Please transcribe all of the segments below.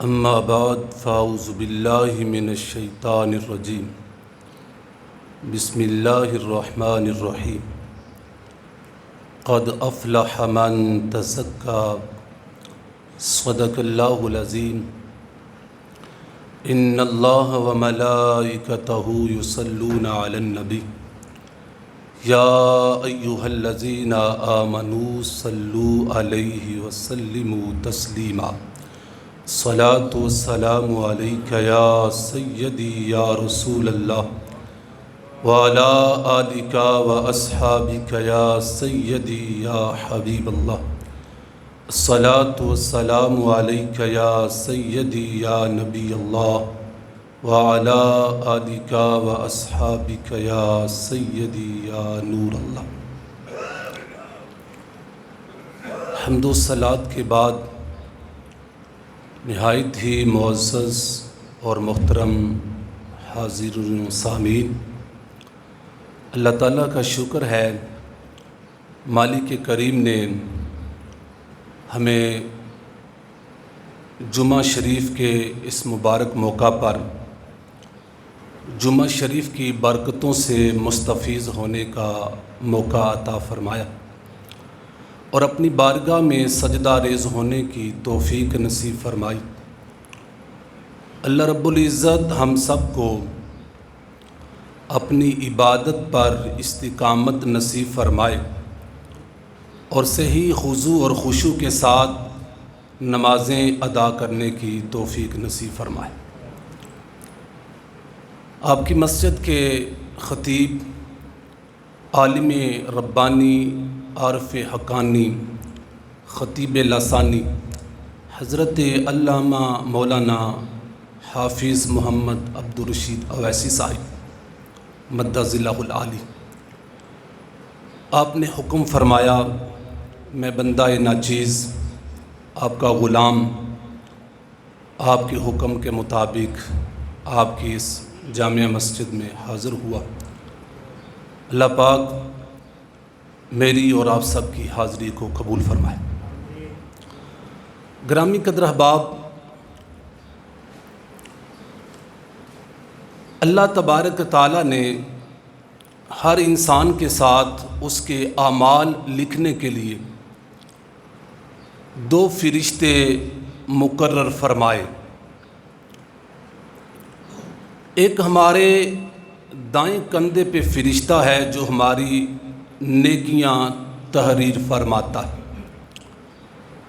اما بعد فاعوذ باللہ من الشیطان الرجیم بسم اللہ الرحمن الرحیم قد افلح من تزکا صدق اللہ العظیم ان اللہ وملائکتہ یصلون علی النبی یا ایہا الذین آمنوا صلوا علیہ وسلموا تسلیما صلاۃ والسلام علیک یا سیدی یا رسول اللہ وعلی آلک واصحابک یا سیدی یا حبیب اللہ صلاۃ والسلام علیک یا سیدی یا نبی اللہ وعلی آلک واصحابک یا سیدی یا نور اللہ۔ حمد و صلوات کے بعد نہایت ہی معزز اور محترم حاضرین و سامعین، اللہ تعالیٰ کا شکر ہے مالک کریم نے ہمیں جمعہ شریف کے اس مبارک موقع پر جمعہ شریف کی برکتوں سے مستفیض ہونے کا موقع عطا فرمایا اور اپنی بارگاہ میں سجدہ ریز ہونے کی توفیق نصیب فرمائی۔ اللہ رب العزت ہم سب کو اپنی عبادت پر استقامت نصیب فرمائے اور صحیح خضوع اور خشوع کے ساتھ نمازیں ادا کرنے کی توفیق نصیب فرمائے۔ آپ کی مسجد کے خطیب، عالم ربانی، عارف حقانی، خطیب لسانی حضرت علامہ مولانا حافظ محمد عبدالرشید اویسی صاحب مد ظلہ العالی، آپ نے حکم فرمایا میں بندہ ناچیز آپ کا غلام آپ کے حکم کے مطابق آپ کی اس جامع مسجد میں حاضر ہوا۔ اللہ پاک میری اور آپ سب کی حاضری کو قبول فرمائے۔ گرامی قدر احباب، اللہ تبارک تعالیٰ نے ہر انسان کے ساتھ اس کے اعمال لکھنے کے لیے دو فرشتے مقرر فرمائے۔ ایک ہمارے دائیں کندھے پہ فرشتہ ہے جو ہماری نیکیاں تحریر فرماتا ہے،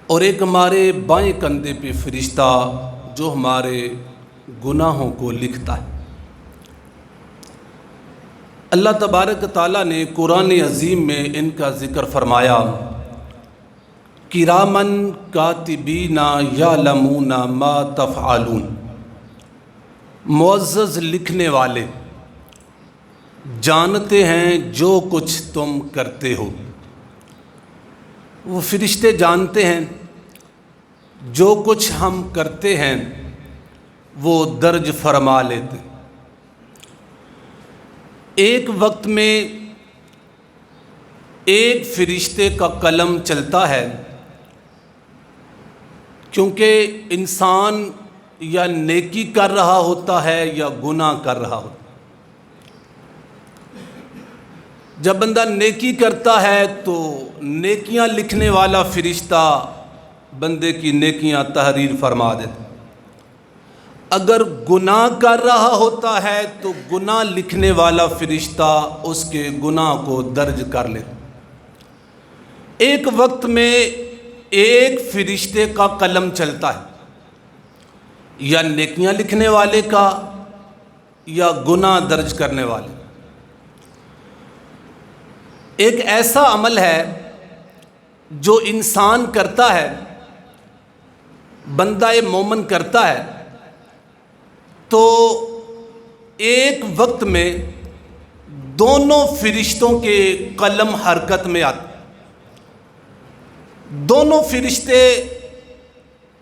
اور ایک ہمارے بائیں کندھے پہ فرشتہ جو ہمارے گناہوں کو لکھتا ہے۔ اللہ تبارک تعالیٰ نے قرآن عظیم میں ان کا ذکر فرمایا، کرامن کاتبین یعلمون ما تفعلون، معزز لکھنے والے جانتے ہیں جو کچھ تم کرتے ہو۔ وہ فرشتے جانتے ہیں جو کچھ ہم کرتے ہیں وہ درج فرما لیتے ہیں۔ ایک وقت میں ایک فرشتے کا قلم چلتا ہے، کیونکہ انسان یا نیکی کر رہا ہوتا ہے یا گناہ کر رہا ہوتا ہے۔ جب بندہ نیکی کرتا ہے تو نیکیاں لکھنے والا فرشتہ بندے کی نیکیاں تحریر فرما دیتا۔ اگر گناہ کر رہا ہوتا ہے تو گناہ لکھنے والا فرشتہ اس کے گناہ کو درج کر لیتا۔ ایک وقت میں ایک فرشتے کا قلم چلتا ہے، یا نیکیاں لکھنے والے کا یا گناہ درج کرنے والے۔ ایک ایسا عمل ہے جو انسان کرتا ہے، بندہ مومن کرتا ہے، تو ایک وقت میں دونوں فرشتوں کے قلم حرکت میں آتے۔ دونوں فرشتے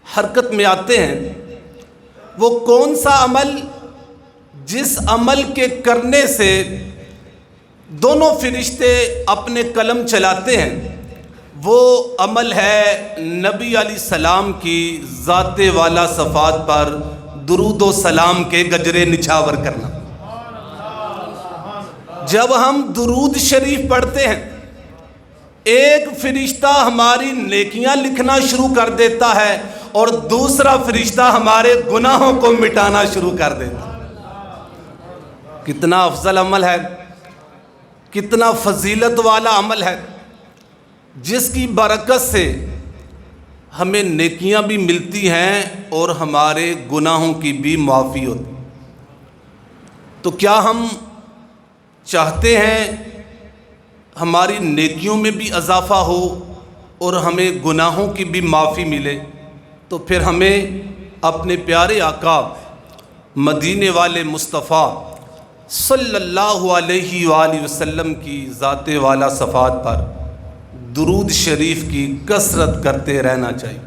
حرکت میں آتے ہیں۔ وہ کون سا عمل؟ جس عمل کے کرنے سے دونوں فرشتے اپنے قلم چلاتے ہیں وہ عمل ہے نبی علیہ السلام کی ذات والا صفات پر درود و سلام کے گجرے نچھاور کرنا۔ جب ہم درود شریف پڑھتے ہیں ایک فرشتہ ہماری نیکیاں لکھنا شروع کر دیتا ہے اور دوسرا فرشتہ ہمارے گناہوں کو مٹانا شروع کر دیتا ہے۔ کتنا افضل عمل ہے، کتنا فضیلت والا عمل ہے، جس کی برکت سے ہمیں نیکیاں بھی ملتی ہیں اور ہمارے گناہوں کی بھی معافی ہوتی۔ تو کیا ہم چاہتے ہیں ہماری نیکیوں میں بھی اضافہ ہو اور ہمیں گناہوں کی بھی معافی ملے؟ تو پھر ہمیں اپنے پیارے آقا مدینے والے مصطفیٰ صلی اللہ علیہ وآلہ وسلم کی ذات والا صفات پر درود شریف کی کثرت کرتے رہنا چاہیے۔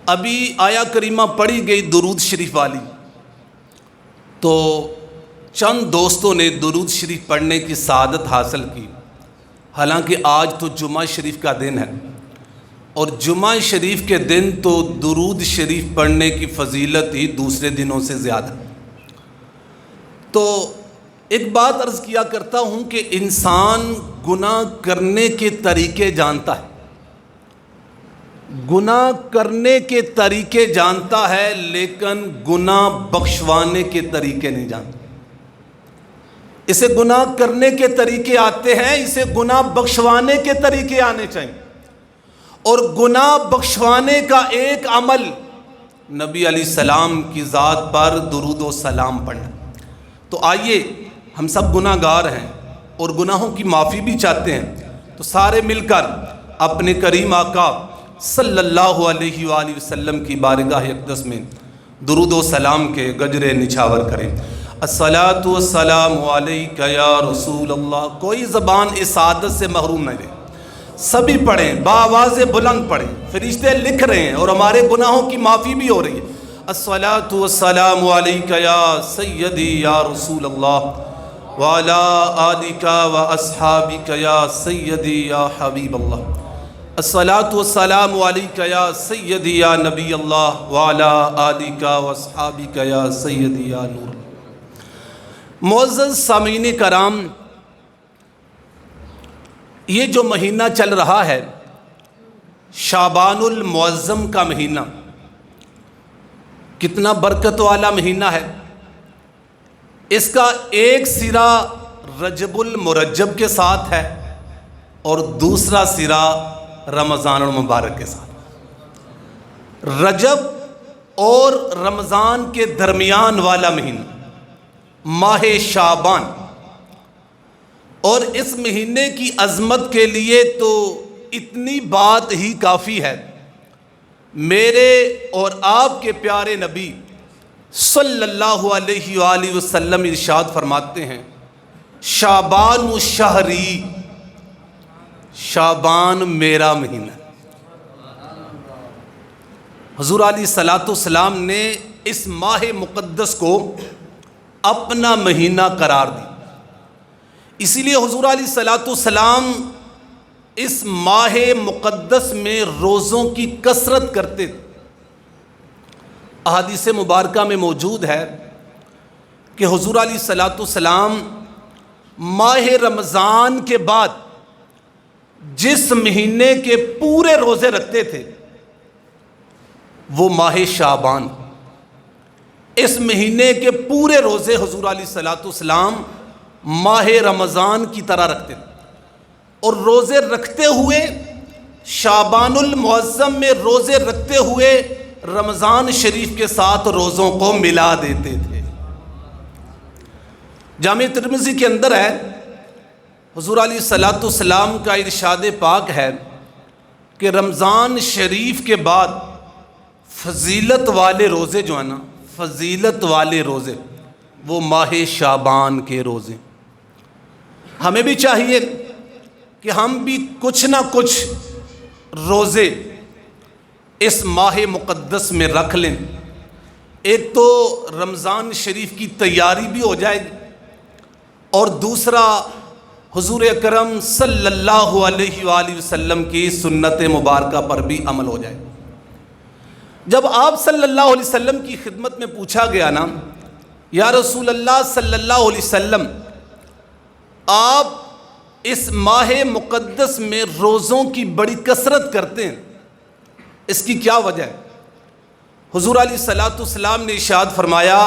ابھی آیا کریمہ پڑھی گئی درود شریف والی، تو چند دوستوں نے درود شریف پڑھنے کی سعادت حاصل کی۔ حالانکہ آج تو جمعہ شریف کا دن ہے اور جمعہ شریف کے دن تو درود شریف پڑھنے کی فضیلت ہی دوسرے دنوں سے زیادہ۔ تو ایک بات عرض کیا کرتا ہوں کہ انسان گناہ کرنے کے طریقے جانتا ہے، گناہ کرنے کے طریقے جانتا ہے، لیکن گناہ بخشوانے کے طریقے نہیں جانتا۔ اسے گناہ کرنے کے طریقے آتے ہیں، اسے گناہ بخشوانے کے طریقے آنے چاہیے، اور گناہ بخشوانے کا ایک عمل نبی علیہ السلام کی ذات پر درود و سلام پڑھنا۔ تو آئیے، ہم سب گناہ گار ہیں اور گناہوں کی معافی بھی چاہتے ہیں، تو سارے مل کر اپنے کریم آقا صلی اللہ علیہ وآلہ وسلم کی بارگاہ اقدس میں درود و سلام کے گجرے نچھاور کریں۔ الصلاۃ والسلام علیک یا رسول اللہ۔ کوئی زبان اس عادت سے محروم نہ رہے، سبھی پڑھیں، بآواز بلند پڑھیں، فرشتے لکھ رہے ہیں اور ہمارے گناہوں کی معافی بھی ہو رہی ہے۔ الصلاۃ والسلام علیک یا سیدی یا رسول اللہ وعلی آلک واصحابک یا سیدی یا حبیب اللہ۔ الصلاۃ والسلام علیک یا سیدی یا نبی اللہ وعلی آلک واصحابک یا سیدی یا نور اللہ۔ معزز سامعین کرام، یہ جو مہینہ چل رہا ہے شعبان المعظم کا مہینہ، کتنا برکت والا مہینہ ہے۔ اس کا ایک سرا رجب المرجب کے ساتھ ہے اور دوسرا سرا رمضان المبارک کے ساتھ۔ رجب اور رمضان کے درمیان والا مہینہ ماہ شعبان، اور اس مہینے کی عظمت کے لیے تو اتنی بات ہی کافی ہے۔ میرے اور آپ کے پیارے نبی صلی اللہ علیہ وآلہ وسلم ارشاد فرماتے ہیں، شعبان شہری، شعبان میرا مہینہ۔ حضور علیہ الصلوۃ والسلام نے اس ماہ مقدس کو اپنا مہینہ قرار دی، اسی لیے حضور علیہ الصلوۃ والسلام اس ماہ مقدس میں روزوں کی کثرت کرتے تھے۔ احادیث مبارکہ میں موجود ہے کہ حضور علیہ الصلوۃ والسلام ماہ رمضان کے بعد جس مہینے کے پورے روزے رکھتے تھے وہ ماہ شعبان، اس مہینے کے پورے روزے حضور علیہ الصلوۃ والسلام ماہ رمضان کی طرح رکھتے تھے، اور روزے رکھتے ہوئے شعبان المعظم میں روزے رکھتے ہوئے رمضان شریف کے ساتھ روزوں کو ملا دیتے تھے۔ جامع ترمذی کے اندر ہے، حضور علیہ الصلوۃ والسلام کا ارشاد پاک ہے کہ رمضان شریف کے بعد فضیلت والے روزے جو ہیں نا، فضیلت والے روزے وہ ماہ شعبان کے روزے۔ ہمیں بھی چاہیے کہ ہم بھی کچھ نہ کچھ روزے اس ماہ مقدس میں رکھ لیں۔ ایک تو رمضان شریف کی تیاری بھی ہو جائے گی، اور دوسرا حضور اکرم صلی اللہ علیہ وآلہ وسلم کی سنت مبارکہ پر بھی عمل ہو جائے۔ جب آپ صلی اللہ علیہ وسلم کی خدمت میں پوچھا گیا نا، یا رسول اللہ صلی اللہ علیہ وسلم، آپ اس ماہ مقدس میں روزوں کی بڑی کثرت کرتے ہیں، اس کی کیا وجہ ہے؟ حضور علیہ الصلوۃ والسلام نے ارشاد فرمایا،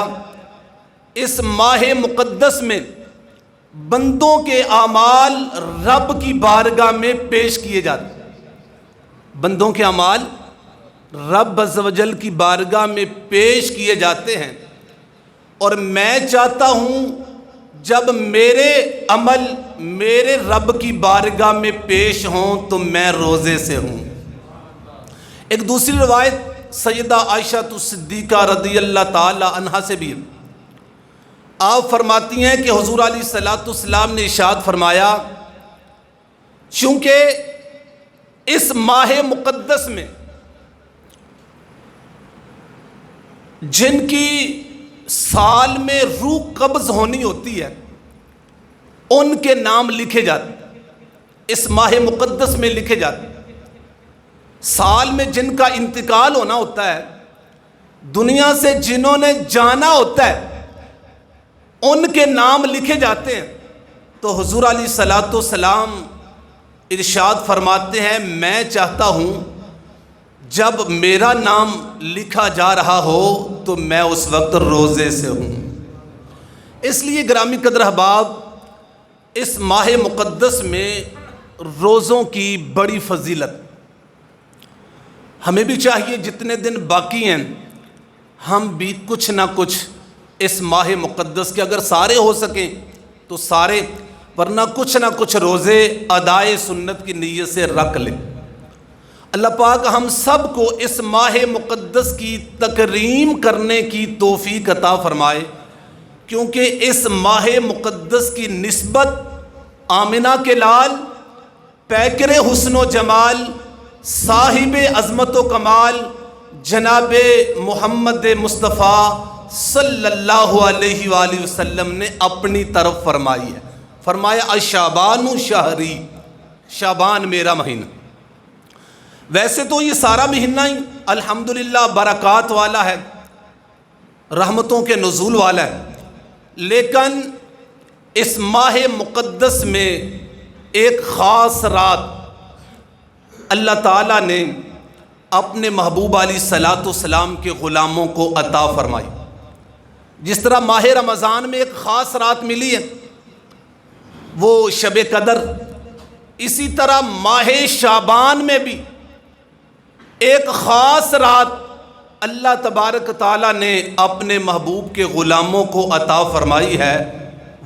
اس ماہ مقدس میں بندوں کے اعمال رب کی بارگاہ میں پیش کیے جاتے ہیں۔ بندوں کے اعمال رب عز و جل کی بارگاہ میں پیش کیے جاتے ہیں، اور میں چاہتا ہوں جب میرے عمل میرے رب کی بارگاہ میں پیش ہوں تو میں روزے سے ہوں۔ ایک دوسری روایت سیدہ عائشہ صدیقہ رضی اللہ تعالی عنہا سے بھی ہے۔ آپ فرماتی ہیں کہ حضور علیہ الصلوۃ والسلام نے ارشاد فرمایا، چونکہ اس ماہ مقدس میں جن کی سال میں روح قبض ہونی ہوتی ہے ان کے نام لکھے جاتے ہیں، اس ماہ مقدس میں لکھے جاتے ہیں۔ سال میں جن کا انتقال ہونا ہوتا ہے، دنیا سے جنہوں نے جانا ہوتا ہے، ان کے نام لکھے جاتے ہیں۔ تو حضور علیہ الصلوۃ والسلام ارشاد فرماتے ہیں، میں چاہتا ہوں جب میرا نام لکھا جا رہا ہو تو میں اس وقت روزے سے ہوں۔ اس لیے گرامی قدر احباب، اس ماہ مقدس میں روزوں کی بڑی فضیلت، ہمیں بھی چاہیے جتنے دن باقی ہیں ہم بھی کچھ نہ کچھ اس ماہ مقدس کے، اگر سارے ہو سکیں تو سارے، ورنہ کچھ نہ کچھ روزے ادائے سنت کی نیت سے رکھ لیں۔ اللہ پاک ہم سب کو اس ماہ مقدس کی تکریم کرنے کی توفیق عطا فرمائے، کیونکہ اس ماہ مقدس کی نسبت آمنہ کے لال، پیکر حسن و جمال، صاحب عظمت و کمال جناب محمد مصطفیٰ صلی اللہ علیہ وآلہ وسلم نے اپنی طرف فرمائی ہے۔ فرمایا الشعبان شہری، شعبان میرا مہینہ۔ ویسے تو یہ سارا مہینہ ہی الحمدللہ برکات والا ہے، رحمتوں کے نزول والا ہے، لیکن اس ماہ مقدس میں ایک خاص رات اللہ تعالیٰ نے اپنے محبوب علیہ الصلوۃ والسلام کے غلاموں کو عطا فرمائی۔ جس طرح ماہ رمضان میں ایک خاص رات ملی ہے وہ شب قدر، اسی طرح ماہ شعبان میں بھی ایک خاص رات اللہ تبارک تعالیٰ نے اپنے محبوب کے غلاموں کو عطا فرمائی ہے،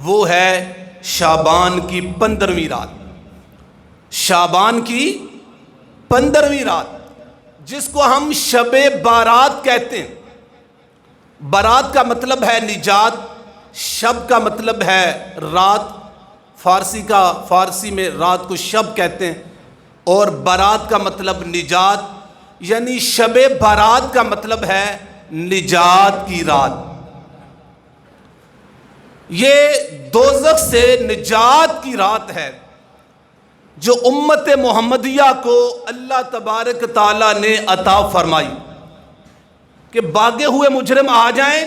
وہ ہے شعبان کی 15ویں رات۔ شعبان کی 15ویں رات، جس کو ہم شب بارات کہتے ہیں۔ بارات کا مطلب ہے نجات، شب کا مطلب ہے رات، فارسی میں رات کو شب کہتے ہیں، اور بارات کا مطلب نجات، یعنی شب بارات کا مطلب ہے نجات کی رات۔ یہ دوزخ سے نجات کی رات ہے جو امت محمدیہ کو اللہ تبارک تعالیٰ نے عطا فرمائی کہ بھاگے ہوئے مجرم آ جائیں،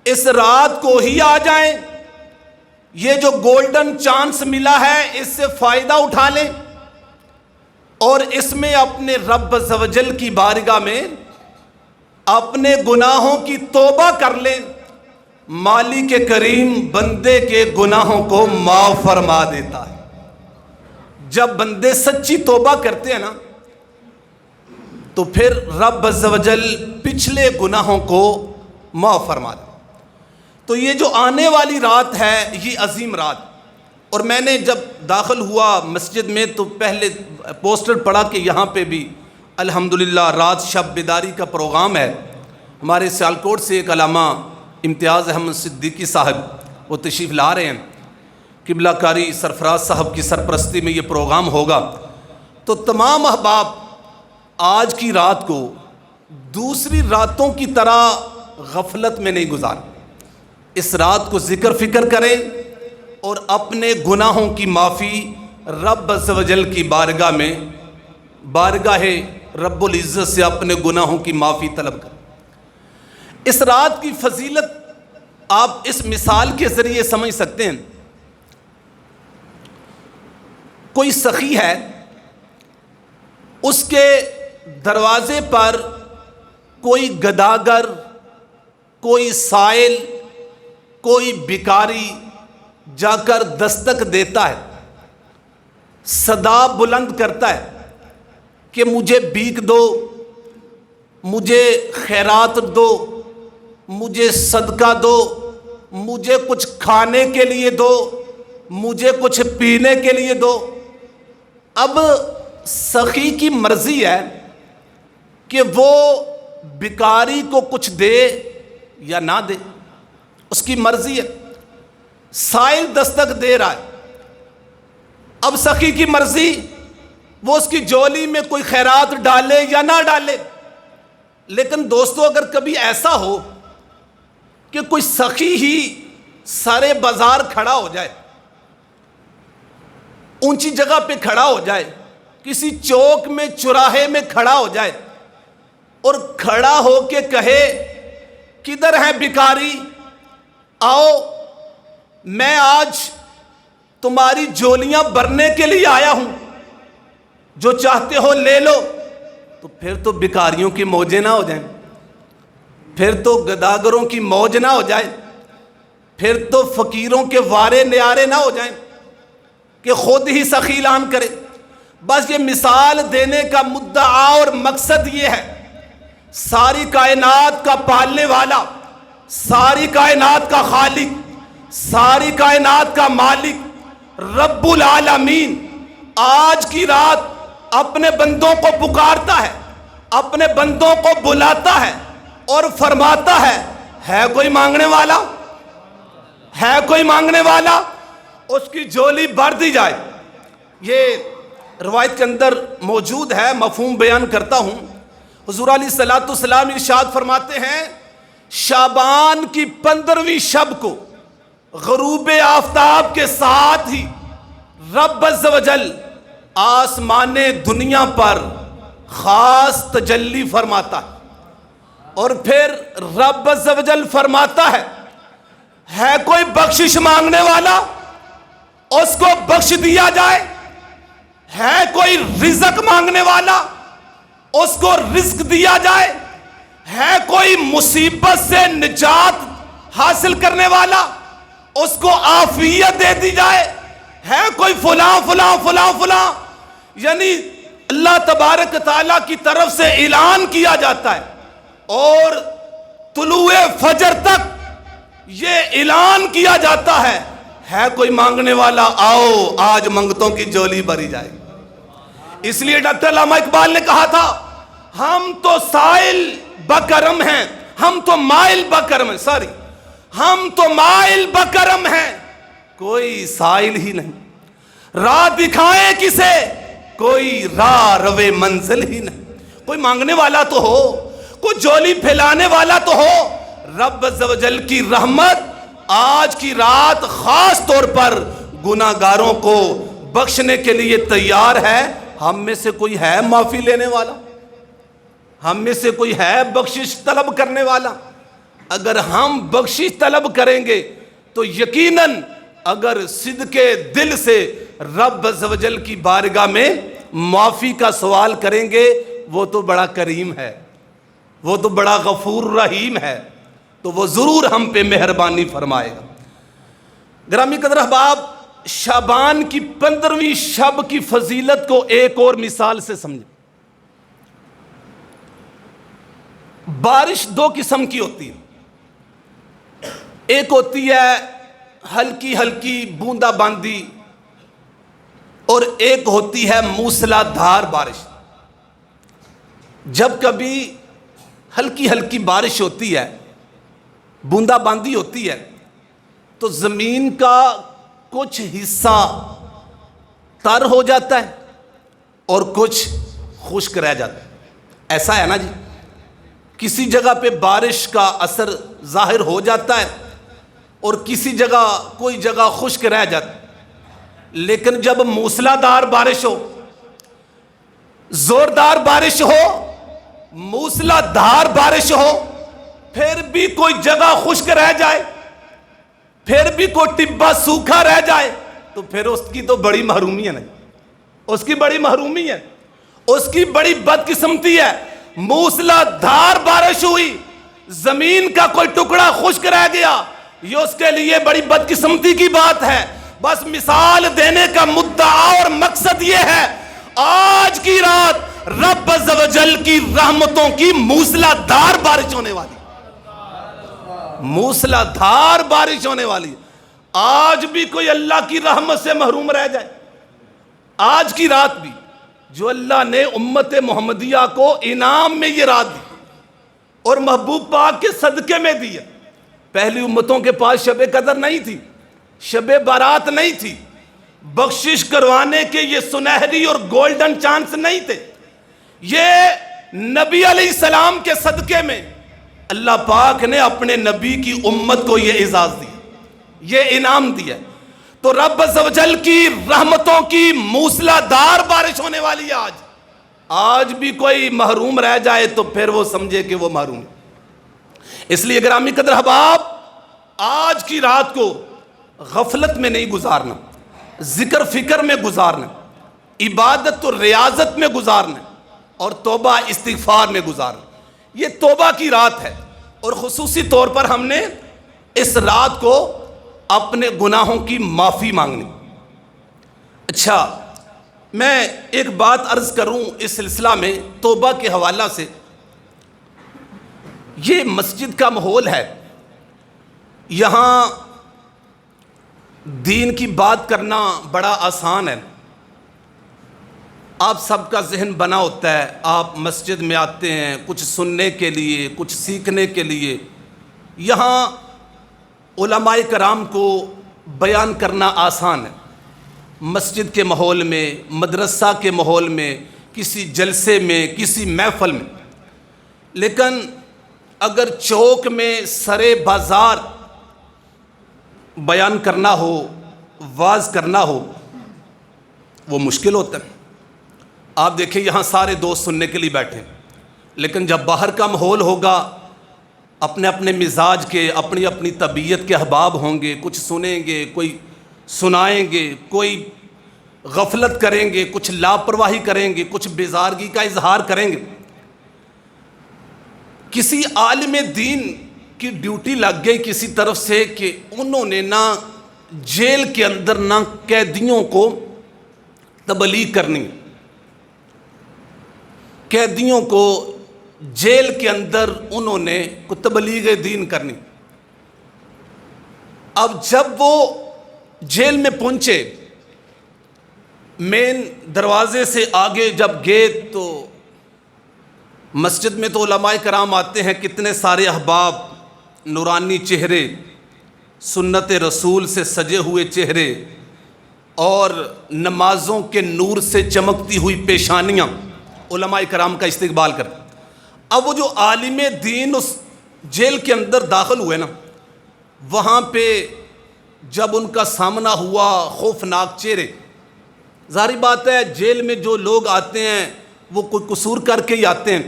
اس رات کو ہی آ جائیں، یہ جو گولڈن چانس ملا ہے اس سے فائدہ اٹھا لیں، اور اس میں اپنے رب عز و جل کی بارگاہ میں اپنے گناہوں کی توبہ کر لیں۔ مالک کریم بندے کے گناہوں کو معاف فرما دیتا ہے۔ جب بندے سچی توبہ کرتے ہیں نا تو پھر رب عز و جل پچھلے گناہوں کو معاف فرما دیتا ہے۔ تو یہ جو آنے والی رات ہے یہ عظیم رات، اور میں نے جب داخل ہوا مسجد میں تو پہلے پوسٹر پڑھا کہ یہاں پہ بھی الحمدللہ رات شب بیداری کا پروگرام ہے۔ ہمارے سیالکوٹ سے ایک علامہ امتیاز احمد صدیقی صاحب وہ تشریف لا رہے ہیں، قبلہ کاری سرفراز صاحب کی سرپرستی میں یہ پروگرام ہوگا۔ تو تمام احباب آج کی رات کو دوسری راتوں کی طرح غفلت میں نہیں گزاریں، اس رات کو ذکر فکر کریں، اور اپنے گناہوں کی معافی رب عز و جل کی بارگاہ میں، بارگاہ رب العزت سے اپنے گناہوں کی معافی طلب کریں۔ اس رات کی فضیلت آپ اس مثال کے ذریعے سمجھ سکتے ہیں۔ کوئی سخی ہے، اس کے دروازے پر کوئی گداگر، کوئی سائل، کوئی بھکاری جا کر دستک دیتا ہے، صدا بلند کرتا ہے کہ مجھے بھیک دو، مجھے خیرات دو، مجھے صدقہ دو، مجھے کچھ کھانے کے لیے دو، مجھے کچھ پینے کے لیے دو۔ اب سخی کی مرضی ہے کہ وہ بھکاری کو کچھ دے یا نہ دے، اس کی مرضی ہے۔ سائل دستک دے رہا ہے، اب سخی کی مرضی وہ اس کی جولی میں کوئی خیرات ڈالے یا نہ ڈالے۔ لیکن دوستو، اگر کبھی ایسا ہو کہ کوئی سخی ہی سارے بازار کھڑا ہو جائے، اونچی جگہ پہ کھڑا ہو جائے، کسی چوک میں چوراہے میں کھڑا ہو جائے اور کھڑا ہو کے کہے کدھر ہیں بھکاری، آؤ میں آج تمہاری جولیاں بھرنے کے لیے آیا ہوں، جو چاہتے ہو لے لو، تو پھر تو بھکاریوں کی موجیں نہ ہو جائیں، پھر تو گداگروں کی موج نہ ہو جائے، پھر تو فقیروں کے وارے نیارے نہ ہو جائیں کہ خود ہی سخی اعلان کرے۔ بس یہ مثال دینے کا مدعا اور مقصد یہ ہے، ساری کائنات کا پالنے والا، ساری کائنات کا خالق، ساری کائنات کا مالک رب العالمین آج کی رات اپنے بندوں کو پکارتا ہے، اپنے بندوں کو بلاتا ہے اور فرماتا ہے کوئی مانگنے والا، ہے کوئی مانگنے والا، اس کی جولی بھر دی جائے۔ یہ روایت کے اندر موجود ہے، مفہوم بیان کرتا ہوں۔ حضور علیہ الصلوۃ والسلام ارشاد فرماتے ہیں، شعبان کی 15ویں شب کو غروب آفتاب کے ساتھ ہی رب عز و جل آسمان دنیا پر خاص تجلی فرماتا ہے، اور پھر رب عز و جل فرماتا ہے کوئی بخشش مانگنے والا، اس کو بخش دیا جائے، ہے کوئی رزق مانگنے والا، اس کو رزق دیا جائے، ہے کوئی مصیبت سے نجات حاصل کرنے والا، اس کو عافیت دے دی جائے، ہے کوئی فلاں فلاں فلاں فلاں، یعنی اللہ تبارک تعالیٰ کی طرف سے اعلان کیا جاتا ہے، اور طلوع فجر تک یہ اعلان کیا جاتا ہے کوئی مانگنے والا، آؤ آج منگتوں کی جولی بھری جائے گی۔ اس لیے ڈاکٹر علامہ اقبال نے کہا تھا، ہم تو سائل بکرم ہیں، ہم تو مائل بکرم ہیں، ہم تو مائل بکرم ہیں، کوئی سائل ہی نہیں، راہ دکھائیں کسے، کوئی راہ روے منزل ہی نہیں۔ کوئی مانگنے والا تو ہو، کوئی جولی پھیلانے والا تو ہو۔ رب عز و جل کی رحمت آج کی رات خاص طور پر گناہگاروں کو بخشنے کے لیے تیار ہے۔ ہم میں سے کوئی ہے معافی لینے والا؟ ہم میں سے کوئی ہے بخشش طلب کرنے والا؟ اگر ہم بخشش طلب کریں گے تو یقیناً اگر صدقے دل سے رب عز و جل کی بارگاہ میں معافی کا سوال کریں گے، وہ تو بڑا کریم ہے، وہ تو بڑا غفور رحیم ہے، تو وہ ضرور ہم پہ مہربانی فرمائے گا۔ گرامی قدر احباب، شعبان کی 15ویں شب کی فضیلت کو ایک اور مثال سے سمجھیں۔ بارش دو قسم کی ہوتی ہے، ایک ہوتی ہے ہلکی ہلکی بوندا باندی، اور ایک ہوتی ہے موسلا دھار بارش۔ جب کبھی ہلکی ہلکی بارش ہوتی ہے، بوندا باندی ہوتی ہے، تو زمین کا کچھ حصہ تر ہو جاتا ہے اور کچھ خشک رہ جاتا ہے۔ ایسا ہے نا جی، کسی جگہ پہ بارش کا اثر ظاہر ہو جاتا ہے اور کسی جگہ کوئی جگہ خشک رہ جاتی، لیکن جب موسلادھار بارش ہو، زوردار بارش ہو، موسلادھار بارش ہو، پھر بھی کوئی جگہ خشک رہ جائے، پھر بھی کوئی ٹبہ سوکھا رہ جائے، تو پھر اس کی تو بڑی محرومی ہے نا، اس کی بڑی محرومی ہے، اس کی بڑی بدقسمتی ہے۔ موسلادھار بارش ہوئی، زمین کا کوئی ٹکڑا خشک رہ گیا، یہ اس کے لیے بڑی بدقسمتی کی بات ہے۔ بس مثال دینے کا مدعا اور مقصد یہ ہے، آج کی رات رب عز و جل کی رحمتوں کی موسلادھار بارش ہونے والی، موسلادھار بارش ہونے والی۔ آج بھی کوئی اللہ کی رحمت سے محروم رہ جائے، آج کی رات بھی جو اللہ نے امت محمدیہ کو انعام میں یہ رات دی اور محبوب پاک کے صدقے میں دی ہے۔ پہلی امتوں کے پاس شب قدر نہیں تھی، شب بارات نہیں تھی، بخشش کروانے کے یہ سنہری اور گولڈن چانس نہیں تھے۔ یہ نبی علیہ السلام کے صدقے میں اللہ پاک نے اپنے نبی کی امت کو یہ اعزاز دیا، یہ انعام دیا۔ تو رب عز و جل کی رحمتوں کی موسلادھار بارش ہونے والی ہے آج۔ آج بھی کوئی محروم رہ جائے تو پھر وہ سمجھے کہ وہ محروم ہے۔ اس لیے گرامی قدر احباب، آج کی رات کو غفلت میں نہیں گزارنا، ذکر فکر میں گزارنا، عبادت و ریاضت میں گزارنا اور توبہ استغفار میں گزارنا۔ یہ توبہ کی رات ہے، اور خصوصی طور پر ہم نے اس رات کو اپنے گناہوں کی معافی مانگنی۔ اچھا، میں ایک بات عرض کروں اس سلسلہ میں توبہ کے حوالہ سے۔ یہ مسجد کا ماحول ہے، یہاں دین کی بات کرنا بڑا آسان ہے، آپ سب کا ذہن بنا ہوتا ہے، آپ مسجد میں آتے ہیں کچھ سننے کے لیے، کچھ سیکھنے کے لیے۔ یہاں علماء کرام کو بیان کرنا آسان ہے، مسجد کے ماحول میں، مدرسہ کے ماحول میں، کسی جلسے میں، کسی محفل میں۔ لیکن اگر چوک میں سرے بازار بیان کرنا ہو، واز کرنا ہو، وہ مشکل ہوتا ہے۔ آپ دیکھیں یہاں سارے دوست سننے کے لیے بیٹھے، لیکن جب باہر کا ماحول ہوگا، اپنے اپنے مزاج کے، اپنی اپنی طبیعت کے احباب ہوں گے، کچھ سنیں گے، کوئی سنائیں گے، کوئی غفلت کریں گے، کچھ لاپرواہی کریں گے، کچھ بیزارگی کا اظہار کریں گے۔ کسی عالم دین کی ڈیوٹی لگ گئی کسی طرف سے کہ انہوں نے نہ جیل کے اندر نہ قیدیوں کو تبلیغ کرنی، قیدیوں کو جیل کے اندر انہوں نے تبلیغ دین کرنی۔ اب جب وہ جیل میں پہنچے، مین دروازے سے آگے جب گئے تو مسجد میں تو علماء کرام آتے ہیں، کتنے سارے احباب، نورانی چہرے، سنت رسول سے سجے ہوئے چہرے اور نمازوں کے نور سے چمکتی ہوئی پیشانیاں علماء کرام کا استقبال کرتے۔ اب وہ جو عالم دین اس جیل کے اندر داخل ہوئے نا، وہاں پہ جب ان کا سامنا ہوا خوفناک چہرے، ظاہری بات ہے جیل میں جو لوگ آتے ہیں وہ کوئی قصور کر کے ہی آتے ہیں،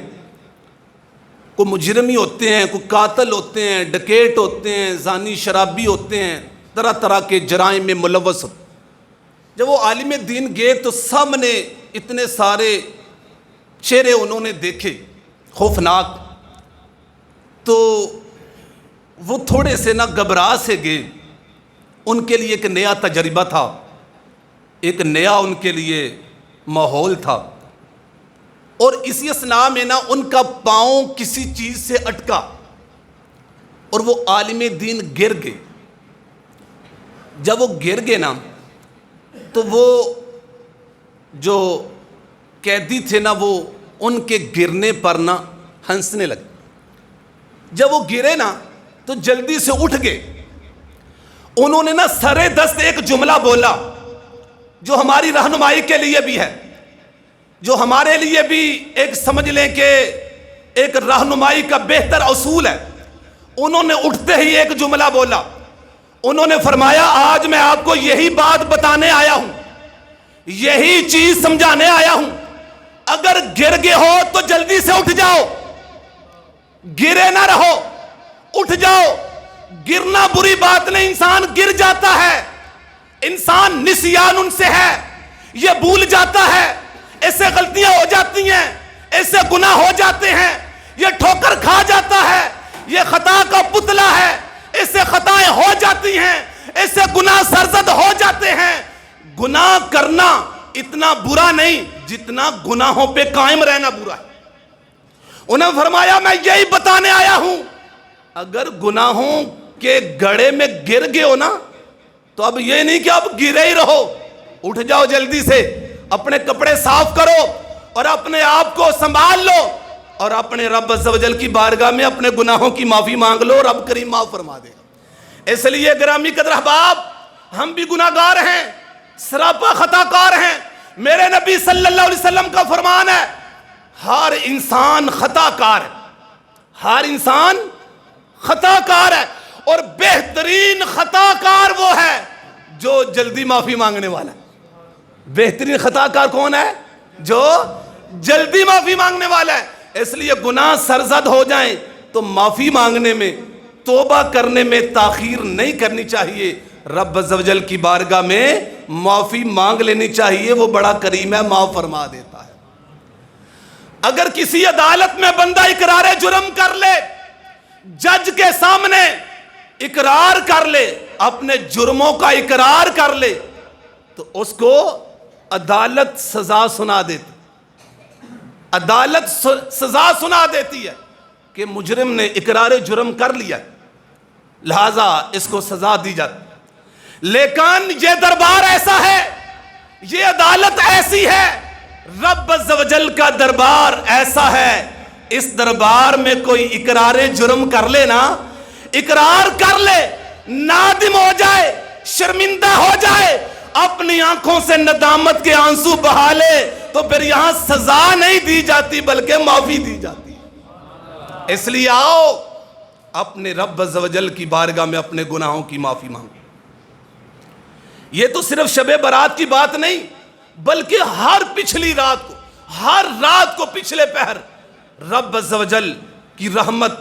کوئی مجرمی ہوتے ہیں، کوئی قاتل ہوتے ہیں، ڈکیٹ ہوتے ہیں، زانی شرابی ہوتے ہیں، طرح طرح کے جرائم میں ملوث ہوتے ہیں۔ جب وہ عالم دین گئے تو سامنے اتنے سارے چہرے انہوں نے دیکھے خوفناک، تو وہ تھوڑے سے نہ گھبرا سے گئے۔ ان کے لیے ایک نیا تجربہ تھا، ایک نیا ان کے لیے ماحول تھا، اور اسی اثناء میں نا ان کا پاؤں کسی چیز سے اٹکا اور وہ عالم دین گر گئے۔ جب وہ گر گئے نا تو وہ جو قیدی تھے نا وہ ان کے گرنے پر نا ہنسنے لگے۔ جب وہ گرے نا تو جلدی سے اٹھ گئے۔ انہوں نے نا سرے دست ایک جملہ بولا جو ہماری رہنمائی کے لیے بھی ہے، جو ہمارے لیے بھی ایک سمجھ لیں کہ ایک رہنمائی کا بہتر اصول ہے۔ انہوں نے اٹھتے ہی ایک جملہ بولا، انہوں نے فرمایا آج میں آپ کو یہی بات بتانے آیا ہوں، یہی چیز سمجھانے آیا ہوں، اگر گر گئے ہو تو جلدی سے اٹھ جاؤ، گرے نہ رہو، اٹھ جاؤ۔ گرنا بری بات نہیں، انسان گر جاتا ہے، انسان نسیان ان سے ہے، یہ بھول جاتا ہے، ایسے غلطیاں ہو جاتی ہیں، ایسے گناہ ہو جاتے ہیں، یہ ٹھوکر کھا جاتا ہے، یہ خطا کا پتلا ہے، ایسے خطائیں ہو جاتی ہیں، ایسے گناہ سرزد ہو جاتے ہیں۔ گناہ کرنا اتنا برا نہیں جتنا گناہوں پہ قائم رہنا برا ہے۔ انہوں نے فرمایا میں یہی بتانے آیا ہوں، اگر گناہوں کے گڑھے میں گر گئے ہو نا تو اب یہ نہیں کہ اب گرے ہی رہو، اٹھ جاؤ جلدی سے، اپنے کپڑے صاف کرو اور اپنے آپ کو سنبھال لو اور اپنے رب عز و جل کی بارگاہ میں اپنے گناہوں کی معافی مانگ لو، رب کریم معاف فرما دے گا۔ اس لیے گرامی قدر احباب، ہم بھی گناہگار ہیں، سراپا خطا کار ہیں۔ میرے نبی صلی اللہ علیہ وسلم کا فرمان ہے ہر انسان خطا کار ہے، ہر انسان خطا کار ہے، اور بہترین خطا کار وہ ہے جو جلدی معافی مانگنے والا ہے۔ بہترین خطا کار کون ہے؟ جو جلدی معافی مانگنے والا ہے۔ اس لیے گناہ سرزد ہو جائیں تو معافی مانگنے میں، توبہ کرنے میں تاخیر نہیں کرنی چاہیے، رب عز و جل کی بارگاہ میں معافی مانگ لینی چاہیے، وہ بڑا کریم ہے، معاف فرما دیتا ہے۔ اگر کسی عدالت میں بندہ اقرار جرم کر لے، جج کے سامنے اقرار کر لے، اپنے جرموں کا اقرار کر لے، تو اس کو عدالت سزا سنا دیتی، عدالت سزا سنا دیتی ہے کہ مجرم نے اقرار جرم کر لیا، لہذا اس کو سزا دی جاتی۔ لیکن یہ دربار ایسا ہے، یہ عدالت ایسی ہے، رب عز و جل کا دربار ایسا ہے، اس دربار میں کوئی اقرار جرم کر لے نا، اقرار کر لے، نادم ہو جائے، شرمندہ ہو جائے، اپنی آنکھوں سے ندامت کے آنسو بہا لے، تو پھر یہاں سزا نہیں دی جاتی بلکہ معافی دی جاتی ہے۔ اس لیے آؤ اپنے رب عز و جل کی بارگاہ میں اپنے گناہوں کی معافی مانگو۔ یہ تو صرف شب برات کی بات نہیں، بلکہ ہر پچھلی رات کو، ہر رات کو پچھلے پہر رب عز و جل کی رحمت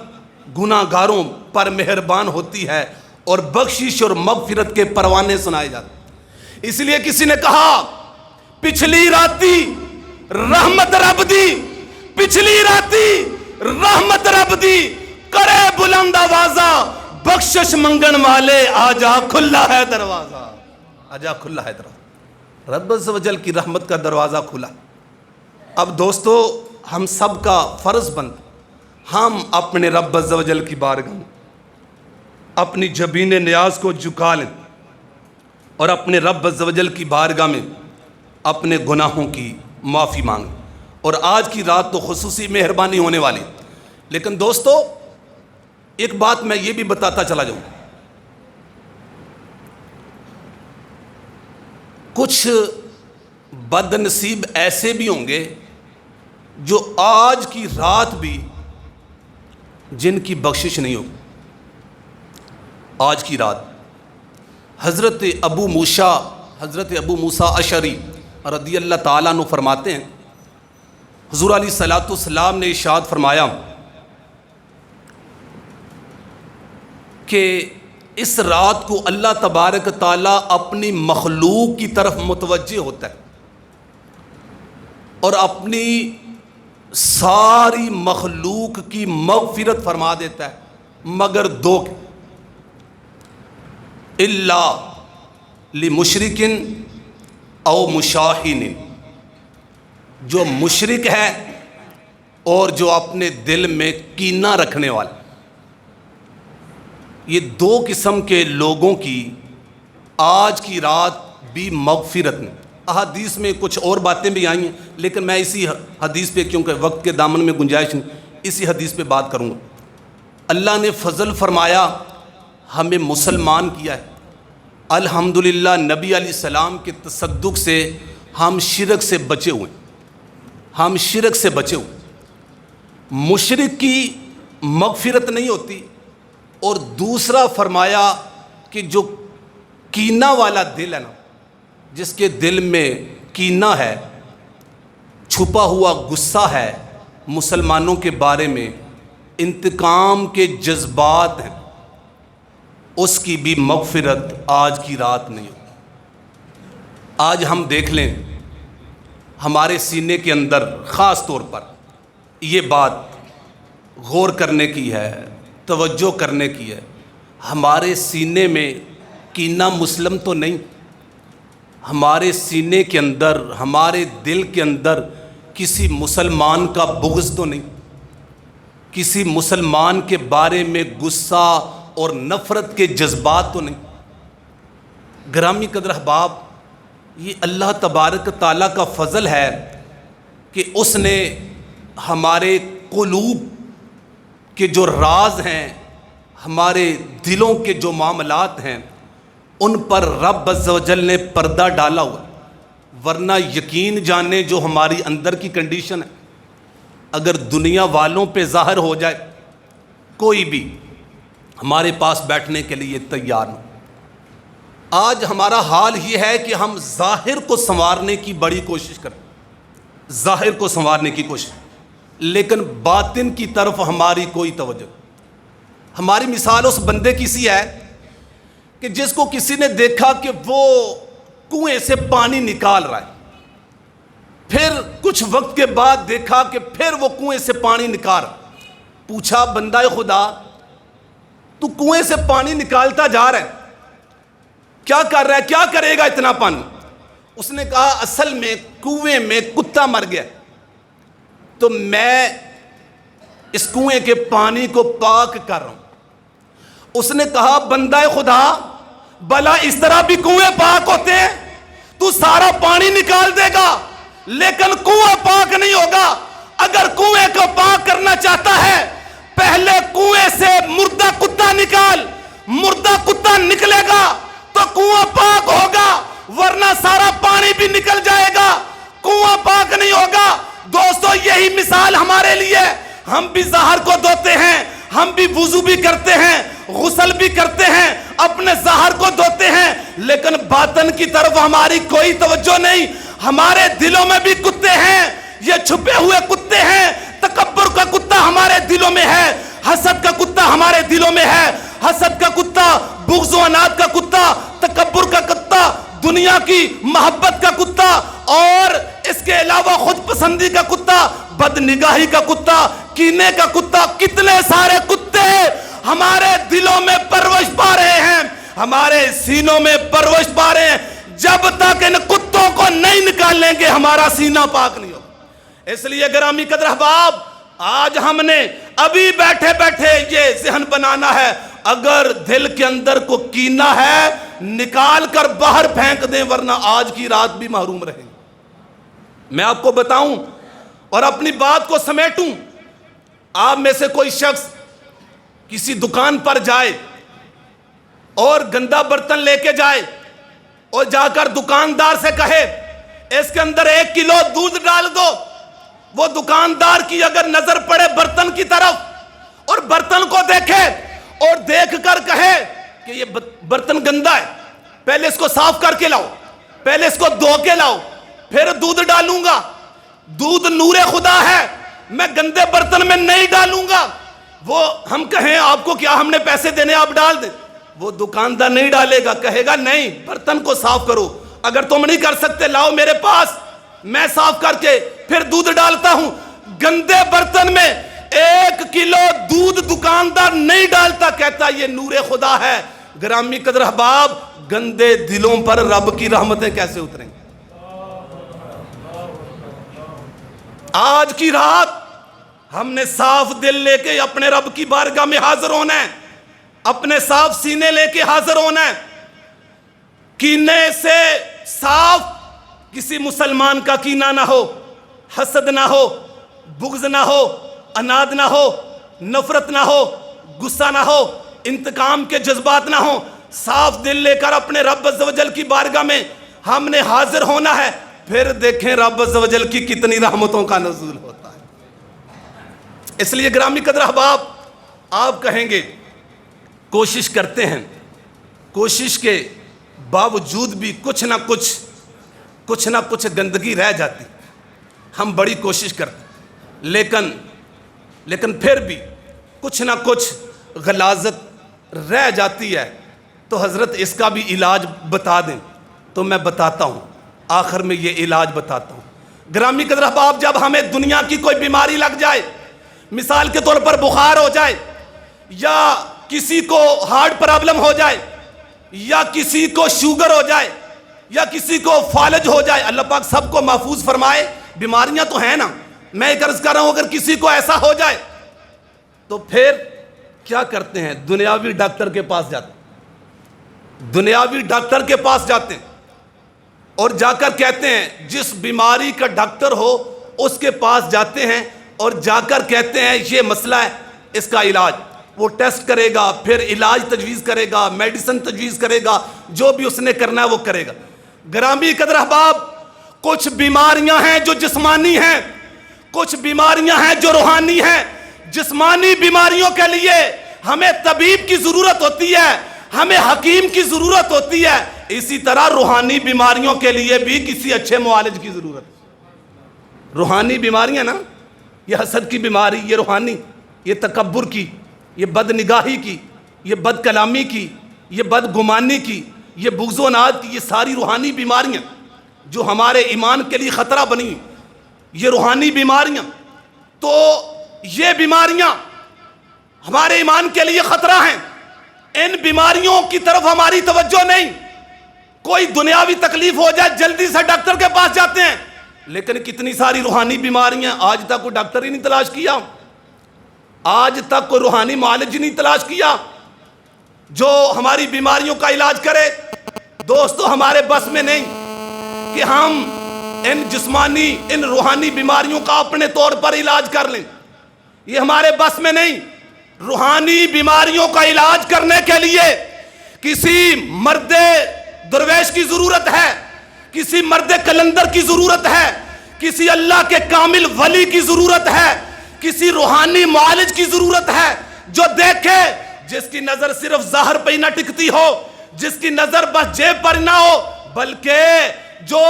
گناہ گاروں پر مہربان ہوتی ہے اور بخشش اور مغفرت کے پروانے سنائے جاتے۔ اس لیے کسی نے کہا پچھلی راتی رحمت رب دی، پچھلی راتی رحمت رب دی، کرے بلند آوازہ بخشش منگن والے آجا کھلا ہے دروازہ، آجا کھلا ہے دروازہ۔ رب عز و جل کی رحمت کا دروازہ کھلا۔ اب دوستو ہم سب کا فرض بند، ہم اپنے رب عز و جل کی بارگاہ میں اپنی جبین نیاز کو جھکا لیں اور اپنے رب عز و جل کی بارگاہ میں اپنے گناہوں کی معافی مانگیں۔ اور آج کی رات تو خصوصی مہربانی ہونے والی، لیکن دوستو ایک بات میں یہ بھی بتاتا چلا جاؤں، کچھ بد نصیب ایسے بھی ہوں گے جو آج کی رات بھی جن کی بخشش نہیں ہوگی۔ آج کی رات حضرت ابو موسیٰ اشعری رضی اللہ تعالیٰ عنہ فرماتے ہیں، حضور علیہ الصلوۃ والسلام نے ارشاد فرمایا کہ اس رات کو اللہ تبارک تعالیٰ اپنی مخلوق کی طرف متوجہ ہوتا ہے اور اپنی ساری مخلوق کی مغفرت فرما دیتا ہے مگر دو کے، الا لمشرکن او مشاہن، جو مشرک ہے اور جو اپنے دل میں کینہ رکھنے والا۔ یہ دو قسم کے لوگوں کی آج کی رات بھی مغفرت نہیں۔ احادیث میں کچھ اور باتیں بھی آئی ہیں، لیکن میں اسی حدیث پہ، کیونکہ وقت کے دامن میں گنجائش نہیں، اسی حدیث پہ بات کروں گا۔ اللہ نے فضل فرمایا، ہمیں مسلمان کیا ہے، الحمدللہ نبی علیہ السلام کے تصدق سے ہم شرک سے بچے ہوئے، ہم شرک سے بچے ہوئے۔ مشرک کی مغفرت نہیں ہوتی، اور دوسرا فرمایا کہ جو کینہ والا دل ہے نا، جس کے دل میں کینہ ہے، چھپا ہوا غصہ ہے مسلمانوں کے بارے میں، انتقام کے جذبات ہیں، اس کی بھی مغفرت آج کی رات نہیں ہو۔ آج ہم دیکھ لیں ہمارے سینے کے اندر خاص طور پر یہ بات غور کرنے کی ہے، توجہ کرنے کی ہے، ہمارے سینے میں کینہ مسلم تو نہیں، ہمارے سینے کے اندر، ہمارے دل کے اندر کسی مسلمان کا بغض تو نہیں، کسی مسلمان کے بارے میں غصہ اور نفرت کے جذبات تو نہیں۔ گرامی قدر احباب، یہ اللہ تبارک تعالیٰ کا فضل ہے کہ اس نے ہمارے قلوب کے جو راز ہیں، ہمارے دلوں کے جو معاملات ہیں، ان پر رب عز و جل نے پردہ ڈالا ہوا، ورنہ یقین جانے جو ہماری اندر کی کنڈیشن ہے، اگر دنیا والوں پہ ظاہر ہو جائے، کوئی بھی ہمارے پاس بیٹھنے کے لیے تیار نہ۔ آج ہمارا حال یہ ہے کہ ہم ظاہر کو سنوارنے کی بڑی کوشش کریں، ظاہر کو سنوارنے کی کوشش، لیکن باطن کی طرف ہماری کوئی توجہ۔ ہماری مثال اس بندے کی سی ہے کہ جس کو کسی نے دیکھا کہ وہ کنویں سے پانی نکال رہا ہے، پھر کچھ وقت کے بعد دیکھا کہ پھر وہ کنویں سے پانی نکال رہا ہے۔ پوچھا بندہ خدا، تو کنویں سے پانی نکالتا جا رہا ہے، کیا کر رہا ہے، کیا کرے گا اتنا پانی؟ اس نے کہا اصل میں کنویں میں کتا مر گیا، تو میں اس کنویں کے پانی کو پاک کر رہا ہوں۔ اس نے کہا بندہ خدا، بلا اس طرح بھی کنویں پاک ہوتے ہیں؟ تو سارا پانی نکال دے گا لیکن کنواں پاک نہیں ہوگا۔ اگر کنویں کو پاک کرنا چاہتا ہے، پہلے کنویں سے مردہ کتا نکال، مردہ کتا نکلے گا تو کنواں پاک ہوگا، ورنہ سارا پانی بھی نکل جائے گا، کنواں پاک نہیں ہوگا۔ دوستو یہی مثال ہمارے لیے، ہم بھی ظاہر کو دھوتے ہیں، ہم بھی وضو بھی کرتے ہیں، غسل بھی کرتے ہیں، اپنے ظاہر کو دھوتے ہیں، لیکن باطن کی طرف ہماری کوئی توجہ نہیں۔ ہمارے دلوں میں بھی کتے ہیں، یہ چھپے ہوئے کتے ہیں۔ تکبر کا کتا ہمارے دلوں میں ہے، حسد کا کتا ہمارے دلوں میں ہے، حسد کا کتا، بغض و عناد کا کتا، تکبر کا کتا، دنیا کی محبت کا کتا، اور اس کے علاوہ خود پسندی کا کتا، بد نگاہی کا کتا، کینے کا کتا، کتنے سارے کتے ہمارے دلوں میں پرورش پا رہے ہیں، ہمارے سینوں میں پرورش پا رہے ہیں۔ جب تک ان کتوں کو نہیں نکال لیں گے ہمارا سینہ پاک نہیں ہوگا۔ اس لیے گرامی قدر احباب، آج ہم نے ابھی بیٹھے بیٹھے یہ ذہن بنانا ہے، اگر دل کے اندر کو کینہ ہے نکال کر باہر پھینک دیں، ورنہ آج کی رات بھی محروم رہیں۔ میں آپ کو بتاؤں اور اپنی بات کو سمیٹوں، آپ میں سے کوئی شخص کسی دکان پر جائے اور گندا برتن لے کے جائے اور جا کر دکاندار سے کہے اس کے اندر 1 کلو دودھ ڈال دو، وہ دکاندار کی اگر نظر پڑے برتن کی طرف اور برتن کو دیکھے اور دیکھ کر کہے کہ یہ برتن گندا ہے، پہلے اس کو صاف کر کے لاؤ، پہلے اس کو دھو کے لاؤ، پھر دودھ ڈالوں گا، دودھ نور خدا ہے، میں گندے برتن میں نہیں ڈالوں گا، وہ ہم کہیں آپ کو کیا ہم نے پیسے دینے آپ ڈال دیں، وہ دکاندار نہیں ڈالے گا، کہے گا نہیں برتن کو صاف کرو، اگر تم نہیں کر سکتے لاؤ میرے پاس، میں صاف کر کے پھر دودھ ڈالتا ہوں۔ گندے برتن میں 1 کلو دودھ دکاندار نہیں ڈالتا، کہتا یہ نور خدا ہے۔ گرامی قدر احباب، گندے دلوں پر رب کی رحمتیں کیسے اتریں؟ آج کی رات ہم نے صاف دل لے کے اپنے رب کی بارگاہ میں حاضر ہونا ہے، اپنے صاف سینے لے کے حاضر ہونا ہے۔ کینے سے صاف، کسی مسلمان کا کینہ نہ ہو، حسد نہ ہو، بغض نہ ہو، عناد نہ ہو، نفرت نہ ہو، غصہ نہ ہو، انتقام کے جذبات نہ ہو۔ صاف دل لے کر اپنے رب عز و جل کی بارگاہ میں ہم نے حاضر ہونا ہے، پھر دیکھیں رب عز و جل کی کتنی رحمتوں کا نزول ہوتا ہے۔ اس لیے گرامی قدر احباب، آپ کہیں گے کوشش کرتے ہیں کوشش کے باوجود بھی کچھ نہ کچھ گندگی رہ جاتی. ہم بڑی کوشش کرتے لیکن پھر بھی کچھ نہ کچھ غلاظت رہ جاتی ہے. تو حضرت اس کا بھی علاج بتا دیں. تو میں بتاتا ہوں، آخر میں یہ علاج بتاتا ہوں. گرامی قدر احباب، جب ہمیں دنیا کی کوئی بیماری لگ جائے، مثال کے طور پر بخار ہو جائے، یا کسی کو ہارٹ پرابلم ہو جائے، یا کسی کو شوگر ہو جائے، یا کسی کو فالج ہو جائے، اللہ پاک سب کو محفوظ فرمائے. بیماریاں تو ہیں نا، میں ایک عرض کر رہا ہوں، اگر کسی کو ایسا ہو جائے تو پھر کیا کرتے ہیں؟ دنیاوی ڈاکٹر کے پاس جاتے ہیں. دنیاوی ڈاکٹر کے پاس جاتے ہیں اور جا کر کہتے ہیں، جس بیماری کا ڈاکٹر ہو اس کے پاس جاتے ہیں اور جا کر کہتے ہیں یہ مسئلہ ہے، اس کا علاج. وہ ٹیسٹ کرے گا، پھر علاج تجویز کرے گا، میڈیسن تجویز کرے گا، جو بھی اس نے کرنا ہے وہ کرے گا. گرامی قدر احباب، کچھ بیماریاں ہیں جو جسمانی ہیں، کچھ بیماریاں ہیں جو روحانی ہیں. جسمانی بیماریوں کے لیے ہمیں طبیب کی ضرورت ہوتی ہے، ہمیں حکیم کی ضرورت ہوتی ہے. اسی طرح روحانی بیماریوں کے لیے بھی کسی اچھے معالج کی ضرورت ہے. روحانی بیماریاں نا، یہ حسد کی بیماری، یہ روحانی، یہ تکبر کی، یہ بد نگاہی کی، یہ بد کلامی کی، یہ بد گمانی کی، یہ بغض و عناد کی، یہ ساری روحانی بیماریاں جو ہمارے ایمان کے لیے خطرہ بنی، یہ روحانی بیماریاں. تو یہ بیماریاں ہمارے ایمان کے لیے خطرہ ہیں. ان بیماریوں کی طرف ہماری توجہ نہیں. کوئی دنیاوی تکلیف ہو جائے جلدی سے ڈاکٹر کے پاس جاتے ہیں، لیکن کتنی ساری روحانی بیماریاں، آج تک کوئی ڈاکٹر ہی نہیں تلاش کیا، آج تک کوئی روحانی معالج نہیں تلاش کیا جو ہماری بیماریوں کا علاج کرے. دوستو، ہمارے بس میں نہیں کہ ہم ان جسمانی، ان روحانی بیماریوں کا اپنے طور پر علاج کر لیں. یہ ہمارے بس میں نہیں. روحانی بیماریوں کا علاج کرنے کے لیے کسی مرد درویش کی ضرورت ہے، کسی مرد کلندر کی ضرورت ہے، کسی اللہ کے کامل ولی کی ضرورت ہے، کسی روحانی معالج کی ضرورت ہے جو دیکھے، جس کی نظر صرف ظاہر پہ ہی نہ ٹکتی ہو، جس کی نظر بس جیب پر نہ ہو، بلکہ جو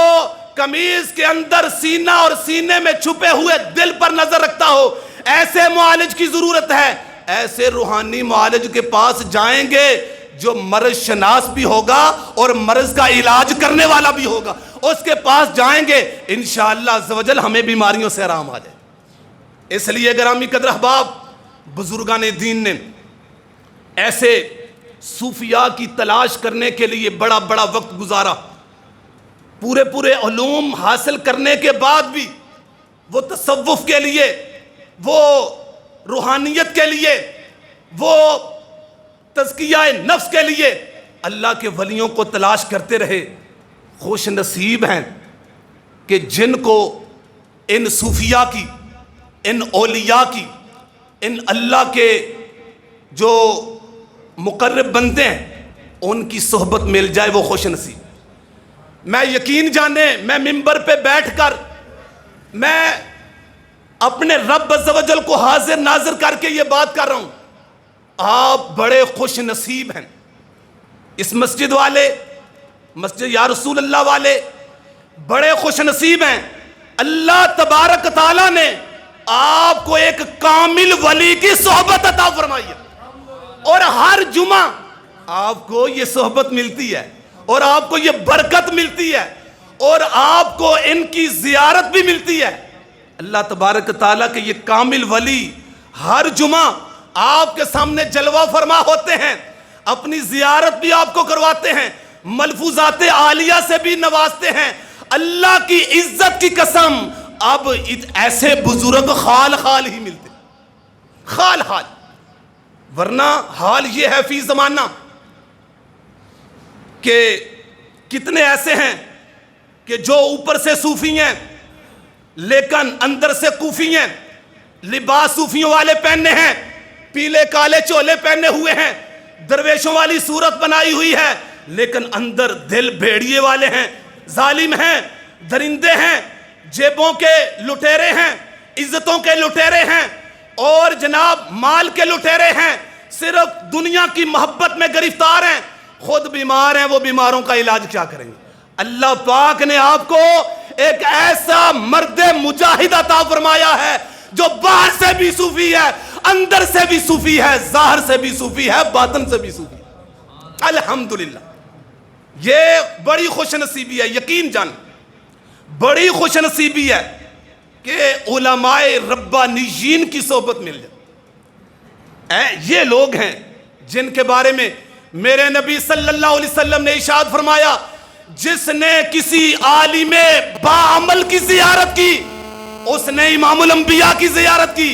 قمیض کے اندر سینہ اور سینے میں چھپے ہوئے دل پر نظر رکھتا ہو. ایسے معالج کی ضرورت ہے. ایسے روحانی معالج کے پاس جائیں گے جو مرض شناس بھی ہوگا اور مرض کا علاج کرنے والا بھی ہوگا. اس کے پاس جائیں گے، انشاءاللہ عزوجل ہمیں بیماریوں سے آرام آ جائے. اس لیے گرامی قدر احباب، بزرگان دین نے ایسے صوفیاء کی تلاش کرنے کے لیے بڑا بڑا وقت گزارا. پورے علوم حاصل کرنے کے بعد بھی وہ تصوف کے لیے، وہ روحانیت کے لیے، وہ تزکیہ نفس کے لیے اللہ کے ولیوں کو تلاش کرتے رہے. خوش نصیب ہیں کہ جن کو ان صوفیاء کی، ان اولیاء کی، ان اللہ کے جو مقرب بنتے ہیں ان کی صحبت مل جائے، وہ خوش نصیب. میں یقین جانے، میں منبر پہ بیٹھ کر میں اپنے رب عز و جل کو حاضر ناظر کر کے یہ بات کر رہا ہوں، آپ بڑے خوش نصیب ہیں. اس مسجد والے، مسجد یا رسول اللہ والے بڑے خوش نصیب ہیں. اللہ تبارک تعالیٰ نے آپ کو ایک کامل ولی کی صحبت عطا فرمائی ہے، اور ہر جمعہ آپ کو یہ صحبت ملتی ہے، اور آپ کو یہ برکت ملتی ہے، اور آپ کو ان کی زیارت بھی ملتی ہے. اللہ تبارک تعالیٰ کے یہ کامل ولی ہر جمعہ آپ کے سامنے جلوہ فرما ہوتے ہیں، اپنی زیارت بھی آپ کو کرواتے ہیں، ملفوظات عالیہ سے بھی نوازتے ہیں. اللہ کی عزت کی قسم، اب ایسے بزرگ خال خال ہی ملتے، خال خال. ورنہ حال یہ ہے فی زمانہ کہ کتنے ایسے ہیں کہ جو اوپر سے صوفی ہیں لیکن اندر سے کوفی ہیں. لباس صوفیوں والے پہننے ہیں، پیلے کالے چولے پہنے ہوئے ہیں، درویشوں والی صورت بنائی ہوئی ہے، لیکن اندر دل بھیڑیے والے ہیں، ظالم ہیں، درندے ہیں، جیبوں کے لٹیرے ہیں، عزتوں کے لٹیرے ہیں، اور جناب مال کے لٹیرے ہیں، صرف دنیا کی محبت میں گرفتار ہیں. خود بیمار ہیں، وہ بیماروں کا علاج کیا کریں گے؟ اللہ پاک نے آپ کو ایک ایسا مرد مجاہد عطا فرمایا ہے جو باہر سے بھی صوفی ہے، اندر سے بھی صوفی ہے، ظاہر سے بھی صوفی ہے، باطن سے بھی صوفی ہے۔ الحمدللہ، یہ بڑی خوش نصیبی ہے، یقین جان بڑی خوش نصیبی ہے کہ علماء ربانیین کی صحبت مل جائے۔ یہ لوگ ہیں جن کے بارے میں میرے نبی صلی اللہ علیہ وسلم نے ارشاد فرمایا، جس نے کسی عالم باعمل کی زیارت کی اس نے امام الانبیاء کی زیارت کی،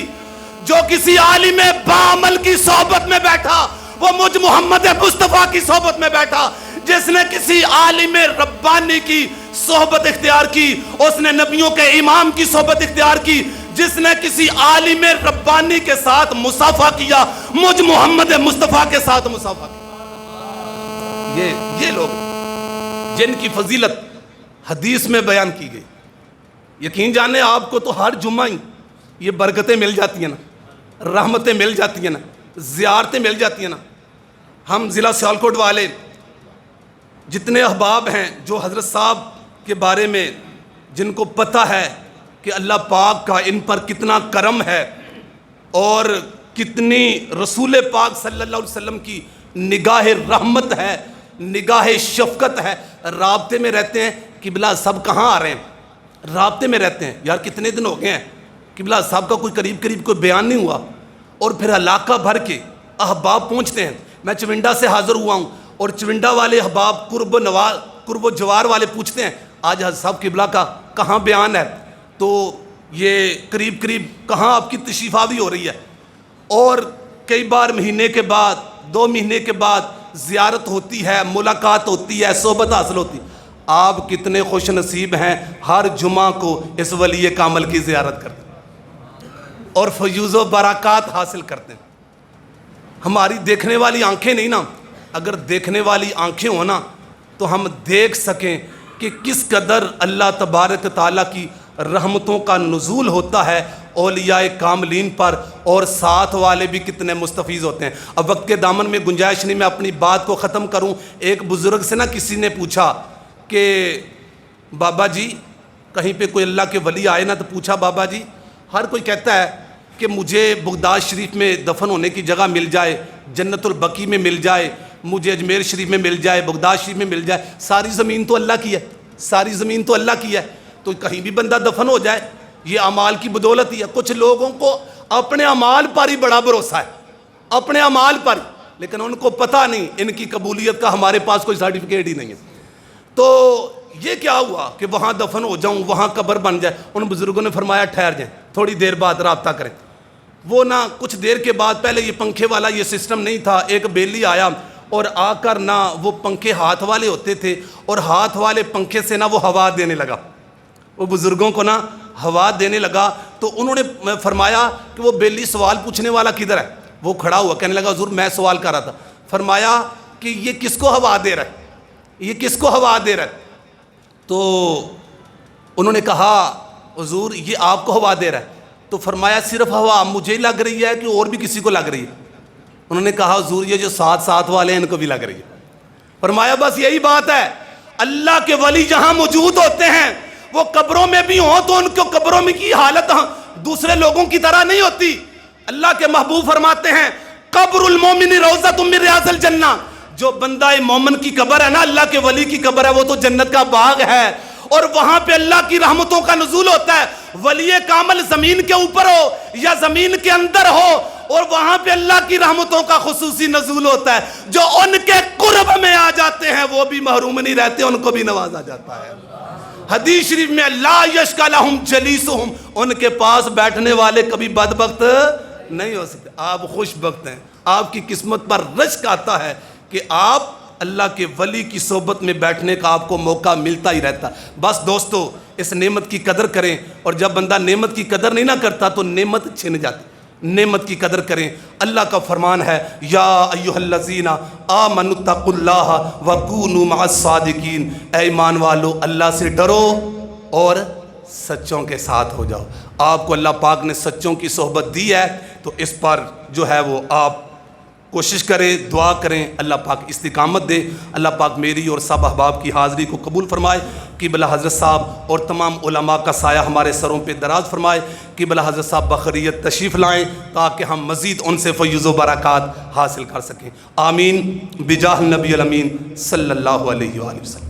جو کسی عالم باعمل کی صحبت میں بیٹھا وہ مجھ محمد مصطفیٰ کی صحبت میں بیٹھا، جس نے کسی عالم ربانی کی صحبت اختیار کی اس نے نبیوں کے امام کی صحبت اختیار کی، جس نے کسی عالم ربانی کے ساتھ مصافحہ کیا مجھ محمد مصطفیٰ کے ساتھ مصافحہ کیا۔ یہ لوگ جن کی فضیلت حدیث میں بیان کی گئی، یقین جانے آپ کو تو ہر جمعہ ہی یہ برکتیں مل جاتی ہیں نا، رحمتیں مل جاتی ہیں نا، زیارتیں مل جاتی ہیں نا۔ ہم ضلع سیالکوٹ والے جتنے احباب ہیں جو حضرت صاحب کے بارے میں جن کو پتہ ہے کہ اللہ پاک کا ان پر کتنا کرم ہے اور کتنی رسول پاک صلی اللہ علیہ وسلم کی نگاہ رحمت ہے، نگاہ شفقت ہے، رابطے میں رہتے ہیں۔ قبلہ سب کہاں آ رہے ہیں؟ رابطے میں رہتے ہیں۔ یار کتنے دن ہو گئے ہیں قبلہ صاحب کا کوئی قریب کوئی بیان نہیں ہوا، اور پھر علاقہ بھر کے احباب پہنچتے ہیں۔ میں چونڈا سے حاضر ہوا ہوں اور چونڈا والے احباب قرب و جوار والے پوچھتے ہیں آج حضرت صاحب قبلہ کا کہاں بیان ہے، تو یہ قریب کہاں آپ کی تشریف آوری ہو رہی ہے، اور کئی بار مہینے کے بعد 2 مہینے کے بعد زیارت ہوتی ہے، ملاقات ہوتی ہے، صحبت حاصل ہوتی ہے۔ آپ کتنے خوش نصیب ہیں، ہر جمعہ کو اس ولی کامل کی زیارت کرتے ہیں اور فیوز و برکات حاصل کرتے ہیں۔ ہماری دیکھنے والی آنکھیں نہیں نا، اگر دیکھنے والی آنکھیں ہونا تو ہم دیکھ سکیں کہ کس قدر اللہ تبارک تعالیٰ کی رحمتوں کا نزول ہوتا ہے اولیاء کاملین پر، اور ساتھ والے بھی کتنے مستفیض ہوتے ہیں۔ اب وقت کے دامن میں گنجائش نہیں، میں اپنی بات کو ختم کروں۔ ایک بزرگ سے نا کسی نے پوچھا کہ بابا جی کہیں پہ کوئی اللہ کے ولی آئے نا، تو پوچھا بابا جی ہر کوئی کہتا ہے کہ مجھے بغداد شریف میں دفن ہونے کی جگہ مل جائے، جنت البقیع میں مل جائے، مجھے اجمیر شریف میں مل جائے، بغداد شریف میں مل جائے۔ ساری زمین تو اللہ کی ہے، ساری زمین تو اللہ کی ہے، تو کہیں بھی بندہ دفن ہو جائے، یہ اعمال کی بدولت ہی ہے۔ کچھ لوگوں کو اپنے اعمال پر ہی بڑا بھروسہ ہے، اپنے اعمال پر، لیکن ان کو پتہ نہیں ان کی قبولیت کا ہمارے پاس کوئی سرٹیفکیٹ ہی نہیں ہے۔ تو یہ کیا ہوا کہ وہاں دفن ہو جاؤں، وہاں قبر بن جائے؟ ان بزرگوں نے فرمایا ٹھہر جائیں، تھوڑی دیر بعد رابطہ کریں۔ وہ نہ کچھ دیر کے بعد، پہلے یہ پنکھے والا یہ سسٹم نہیں تھا، ایک بیلی آیا اور آ کر نہ وہ پنکھے ہاتھ والے ہوتے تھے، اور ہاتھ والے پنکھے سے نہ وہ ہوا دینے لگا، وہ بزرگوں کو نہ ہوا دینے لگا۔ تو انہوں نے فرمایا کہ وہ بیلی سوال پوچھنے والا کدھر ہے؟ وہ کھڑا ہوا کہنے لگا حضور میں سوال کر رہا تھا۔ فرمایا کہ یہ کس کو ہوا دے رہا ہے، یہ کس کو ہوا دے رہا ہے؟ تو انہوں نے کہا حضور یہ آپ کو ہوا دے رہا ہے۔ تو فرمایا صرف ہوا مجھے لگ رہی ہے کہ اور بھی کسی کو لگ رہی ہے؟ انہوں نے کہا حضور یہ جو ساتھ والے ہیں ان کو بھی لگ رہی ہے۔ فرمایا بس یہی بات ہے، اللہ کے ولی جہاں موجود ہوتے ہیں وہ قبروں میں بھی ہوں تو ان کو قبروں میں کی حالت دوسرے لوگوں کی طرح نہیں ہوتی۔ اللہ کے محبوب فرماتے ہیں قبر المومن روضۃ من ریاض الجنہ، جو بندہ مومن کی قبر ہے نا، اللہ کے ولی کی قبر ہے، وہ تو جنت کا باغ ہے، اور وہاں پہ اللہ کی رحمتوں کا نزول ہوتا ہے۔ ولی کامل زمین کے اوپر ہو یا زمین کے اندر ہو، اور وہاں پہ اللہ کی رحمتوں کا خصوصی نزول ہوتا ہے۔ جو ان کے قرب میں آ جاتے ہیں وہ بھی محروم نہیں رہتے، ان کو بھی نوازا جاتا ہے۔ حدیث شریف میں لا یشقی لہم جلیسہم، ان کے پاس بیٹھنے والے کبھی بدبخت نہیں ہو سکتے۔ آپ خوش بخت ہیں، آپ کی قسمت پر رزق آتا ہے کہ آپ اللہ کے ولی کی صحبت میں بیٹھنے کا آپ کو موقع ملتا ہی رہتا۔ بس دوستو اس نعمت کی قدر کریں، اور جب بندہ نعمت کی قدر نہیں نہ کرتا تو نعمت چھن جاتی۔ نعمت کی قدر کریں۔ اللہ کا فرمان ہے یا ایھا الذین آمنوا اتقوا اللہ وکونوا مع الصادقین، اے ایمان والو اللہ سے ڈرو اور سچوں کے ساتھ ہو جاؤ۔ آپ کو اللہ پاک نے سچوں کی صحبت دی ہے تو اس پر جو ہے وہ آپ کوشش کریں، دعا کریں، اللہ پاک استقامت دے، اللہ پاک میری اور سب احباب کی حاضری کو قبول فرمائے، قبلہ حضرت صاحب اور تمام علماء کا سایہ ہمارے سروں پہ دراز فرمائے، قبلہ حضرت صاحب بخیریت تشریف لائیں تاکہ ہم مزید ان سے فیض و برکات حاصل کر سکیں۔ آمین بجاہ النبی الامین صلی اللہ علیہ وآلہ وسلم۔